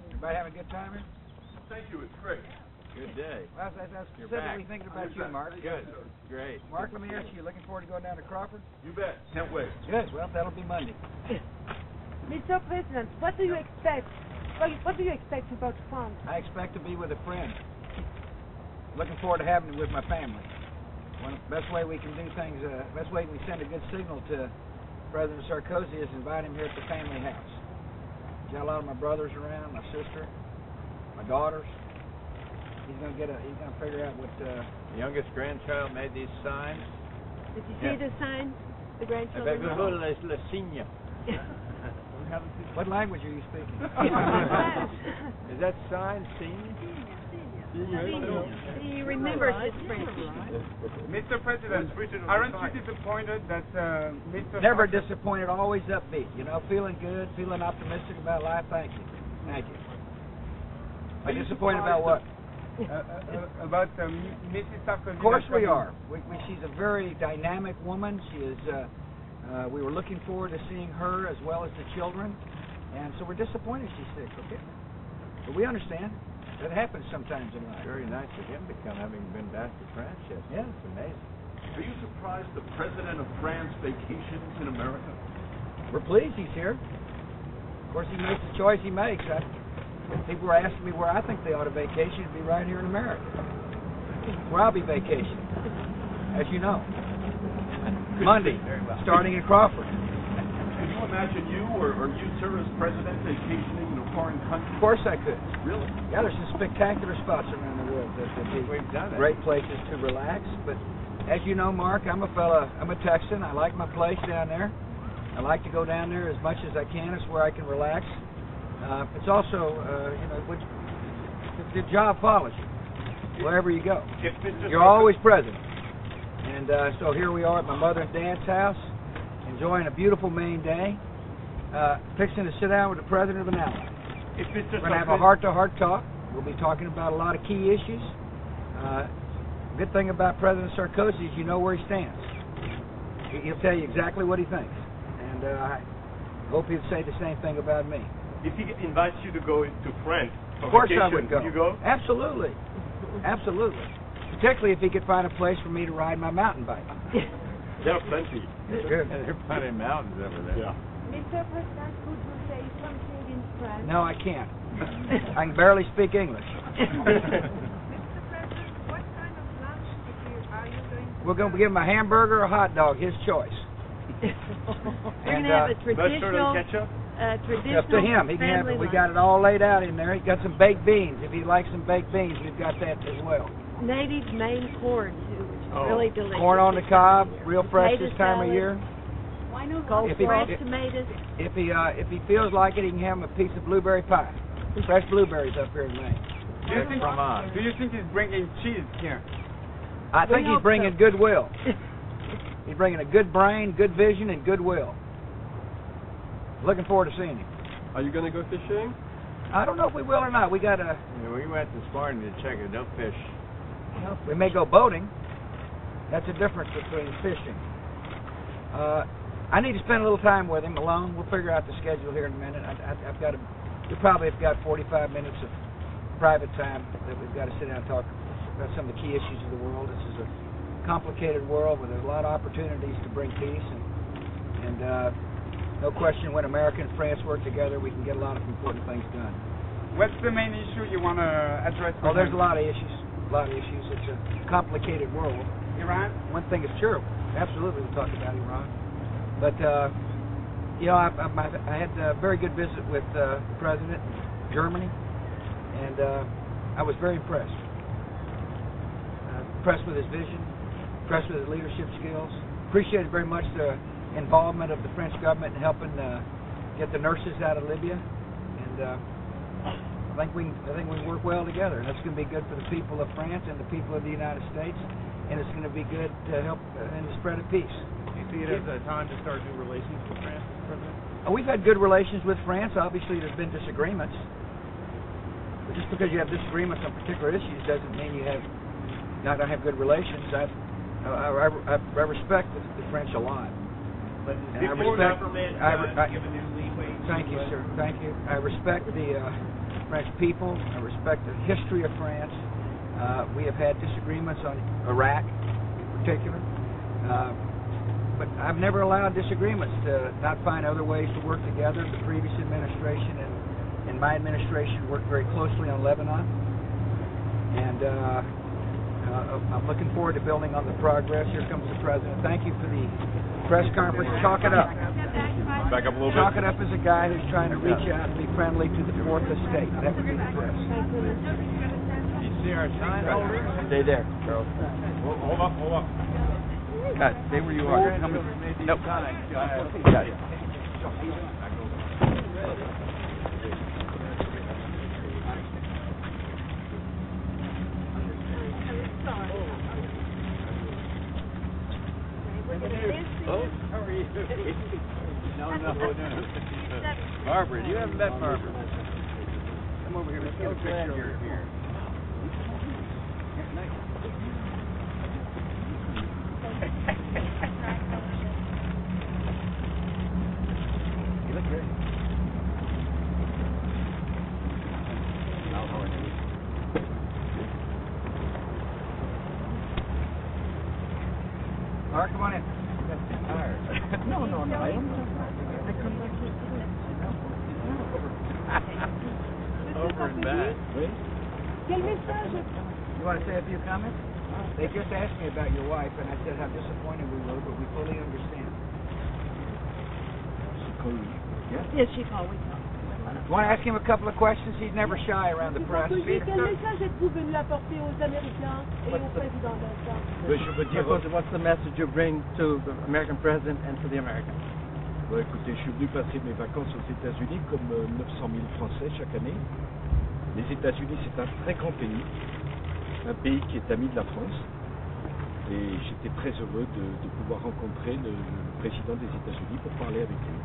Everybody having a good time here? Thank you, it's great. Good day. Well, that's specifically thinking about you, Mark. Good. Great. Mark, let me ask you, looking forward to going down to Crawford? You bet. Can't wait. Good. Well, that'll be Monday. Mr. President, what do you expect? What do you expect about France? I expect to be with a friend. Looking forward to having it with my family. Best way we can do things, best way we send a good signal to President Sarkozy is invite him here at the family house. Got a lot of my brothers around, my sister, my daughters. He's gonna figure out what. The youngest grandchild made these signs. Did you see the sign? The grandchildren. Le signe. What language are you speaking? Is that sign signe? He remembers his French. Mr. President, aren't you disappointed that Mr. Never disappointed, always upbeat. You know, feeling good, feeling optimistic about life. Thank you. Thank you. Are you disappointed about what? About Mrs. Sarkozy. Of course we are. She's a very dynamic woman. She is. We were looking forward to seeing her as well as the children, and so we're disappointed she's sick. Okay, but we understand. That happens sometimes in life. Very nice of him to come, having been back to France yesterday. Yeah, it's amazing. Are you surprised the President of France vacations in America? We're pleased he's here. Of course, he makes the choice he makes. People were asking me where I think they ought to vacation. It'd be right here in America, where I'll be vacationing, as you know. Monday, starting in Crawford. Could you imagine you or you, sir, as president vacationing in a foreign country? Of course I could. Really? Yeah, there's some spectacular spots around the world that We've done it. Great places to relax. But as you know, Mark, I'm a Texan. I like my place down there. I like to go down there as much as I can. It's where I can relax. It's also, the job follows you wherever you go. You're always present. And so here we are at my mother and dad's house, enjoying a beautiful Maine day, fixing to sit down with the president of an ally. We're going to have a heart-to-heart talk. We'll be talking about a lot of key issues. Good thing about President Sarkozy is you know where he stands. He'll tell you exactly what he thinks. And I hope he'll say the same thing about me. If he invites you to go to France, of course I would go. Would you go? Absolutely. Absolutely. Particularly if he could find a place for me to ride my mountain bike. There are plenty. Good. There are plenty of mountains over there. Yeah. Mr. President, could you say something in French? No, I can't. I can barely speak English. Mr. President, what kind of lunch are you going to We're going to give him a hamburger or a hot dog, his choice. We're going to have a traditional, Up to him. He can have it. We got it all laid out in there. He got some baked beans. If he likes some baked beans, we've got that as well. Native Maine corn too, which is really delicious. Corn on the cob, real fresh this time of year. Why not fresh tomatoes? If he feels like it, he can have him a piece of blueberry pie. Fresh blueberries up here in Maine. Do you think he's bringing cheese here? I think he's bringing goodwill. He's bringing a good brain, good vision, and goodwill. Looking forward to seeing him. Are you going to go fishing? I don't know if we will or not. We got a. We went this morning to check it. No fish. We may go boating. That's the difference between fishing. I need to spend a little time with him alone. We'll figure out the schedule here in a minute. I've got to. We probably have got 45 minutes of private time that we've got to sit down and talk about some of the key issues of the world. This is a complicated world where there's a lot of opportunities to bring peace, and no question when America and France work together, we can get a lot of important things done. What's the main issue you want to address? Oh, there's a lot of issues. It's a complicated world. Iran? One thing is true. Absolutely, we'll talk about Iran. But, I had a very good visit with the President of Germany, and I was very impressed. Impressed with his vision, impressed with his leadership skills. Appreciated very much the involvement of the French government in helping get the nurses out of Libya. And I think we can work well together, and that's going to be good for the people of France and the people of the United States, and it's going to be good to help in the spread of peace. Do you see it as a time to start new relations with France, Mr. President? We've had good relations with France. Obviously, there's been disagreements. But just because you have disagreements on particular issues doesn't mean you're not going to have good relations. I respect the French a lot. But is the government given new leeway Thank you, sir. Thank you. I respect the French people. I respect the history of France. We have had disagreements on Iraq in particular. But I've never allowed disagreements to not find other ways to work together. The previous administration and my administration worked very closely on Lebanon. And I'm looking forward to building on the progress. Here comes the President. Thank you for the press conference. Chalk it up. Back up a little bit. Chalk it up as a guy who's trying to reach out and be friendly to the fourth estate. That would be the press. You see our sign holders? Stay there, Charles. Hold up. God, stay where you are. Nope. Got it. Oh, how are you? No. Barbara, you haven't met Barbara. Come over here, let's get a picture over here. You look good. How are you? Mark, come on in. No, I am over and back. Quel message? You want to say a few comments? They just asked me about your wife, and I said how disappointed we were, but we fully understand. Yes, she called. We talked. Want to ask him a couple of questions? He's never shy around the press. Quel message êtes-vous venu apporter aux Américains et au président de What's the message you bring to the American president and to the Americans? Bon, écoutez, je suis venu passer mes vacances aux États-Unis comme 900 000 Français chaque année. Les États-Unis, c'est un très grand pays, un pays qui est ami de la France. Et j'étais très heureux de pouvoir rencontrer le président des États-Unis pour parler avec lui.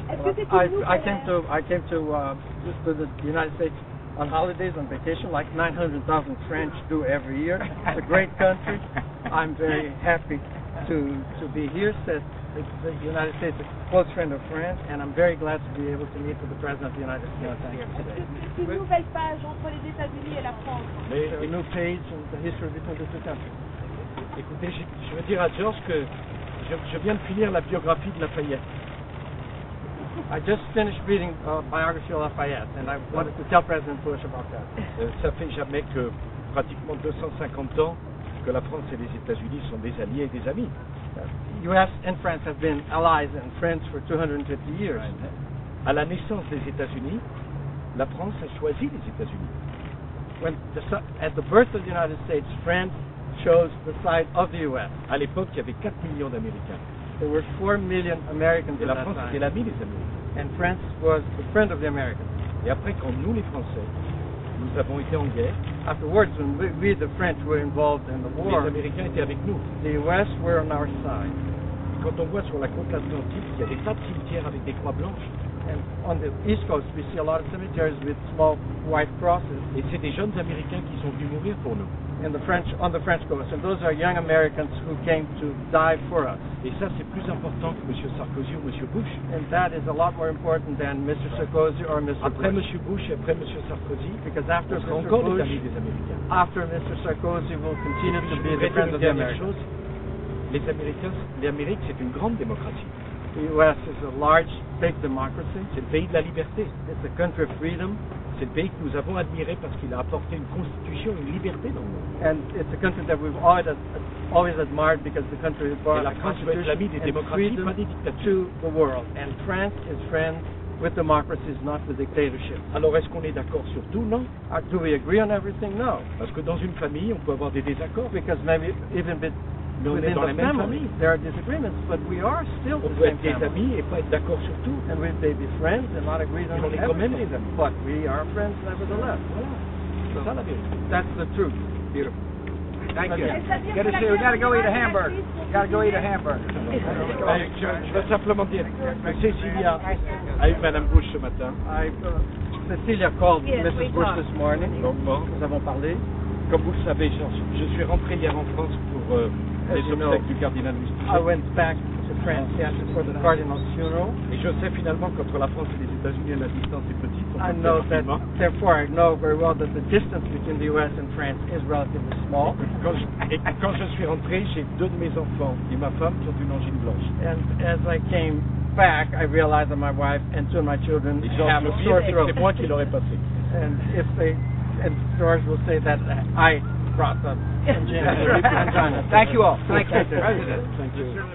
I came to the United States on holidays, on vacation, like 900,000 French do every year. It's a great country. I'm very happy to be here. Said the United States is a close friend of France, and I'm very glad to be able to meet with the President of the United States today. C'est une nouvelle page entre les États-Unis et la France. It's a new page in the history between the two countries. Écoutez, je veux dire à George que je viens de finir la biographie de Lafayette. I just finished reading biography of Lafayette, and I wanted to tell President Bush about that. Ça fait jamais que pratiquement 250 ans que la France et les États-Unis sont des alliés et des amis. U.S. and France have been allies and friends for 250 years. À la naissance des États-Unis, la France a choisi les États-Unis. At the birth of the United States, France chose the side of the U.S. À l'époque, il y avait 4 millions d'Américains. There were 4 million Americans Et at la that France time. était l'ami des Américains. And France was the friend of the Americans. Et après, quand nous, les Français, nous avons été en guerre, Afterwards, when we the French, were involved in the war, les Américains étaient avec nous. the U.S. were on our side. Quand on voit sur la côte atlantique, il y a des tas de cimetières avec des croix blanches. And on the East Coast, we see a lot of cemeteries with small white crosses. Et c'est des jeunes Américains qui sont venus mourir pour nous. On the French coast, and those are young Americans who came to die for us. Et ça, c'est plus important que M. Sarkozy ou M. Bush. And that is a lot more important than Mr. Sarkozy or Mr. Après M. Bush. Bush et après M. Sarkozy, Because after on sera Mr. encore les Bush, amis des Américains. after Mr. Sarkozy, will continue to be Je the vais dire friend une of the dernière Americans. chose. L'Amérique, c'est une grande démocratie. The U.S. is a large, big democracy. C'est le pays de la liberté. It's a country of freedom. C'est le pays que nous avons admiré parce qu'il a apporté une constitution, une liberté dans le monde. And it's a country that we've always admired because the country has brought Et la a France doit être l'ami des constitution and démocraties, freedom pas des dictatures. to the world. And France is friends with democracies, not with dictatorships. Alors, est-ce qu'on est d'accord sur tout? Non. Do we agree on everything? No. Parce que dans une famille, on peut avoir des désaccords. Because maybe even Mais on est within dans la the même family, famille. there are disagreements, but we are still On the peut same être des family. amis et pas être d'accord sur tout. And we may be friends and not agree on Mais on est quand même everything, des amis. but we are friends nevertheless. Voilà. C'est ça la vérité. That's the truth. Beautiful. Thank you. C'est-à-dire Gotta que see, we gotta go eat a hamburger. la Gotta go eat a hamburger. Je veux simplement dire que Cécilia a eu Mme Bush ce matin, Cecilia called Yes, Mrs. we Bush talked. this morning. longuement. Nous avons parlé. Comme vous le savez, je suis rentré hier en France pour les As you know, obsèques du cardinal Louis I XVI. went back to France, yes, for the Cardinal's funeral. Et je sais finalement qu'entre la France et les États-Unis, la distance est petite. I know that, therefore I know very well that the distance between the U.S. and France is relatively small. Quand je suis rentré, j'ai 2 de mes enfants et ma femme qui ont une angine blanche. And as I came back, I realized that my wife and 2 of my children Et have a sore throat. c'est moi qui l'aurais passé. And George will say that I brought the angina. Thank you all. Thank you. Thank you.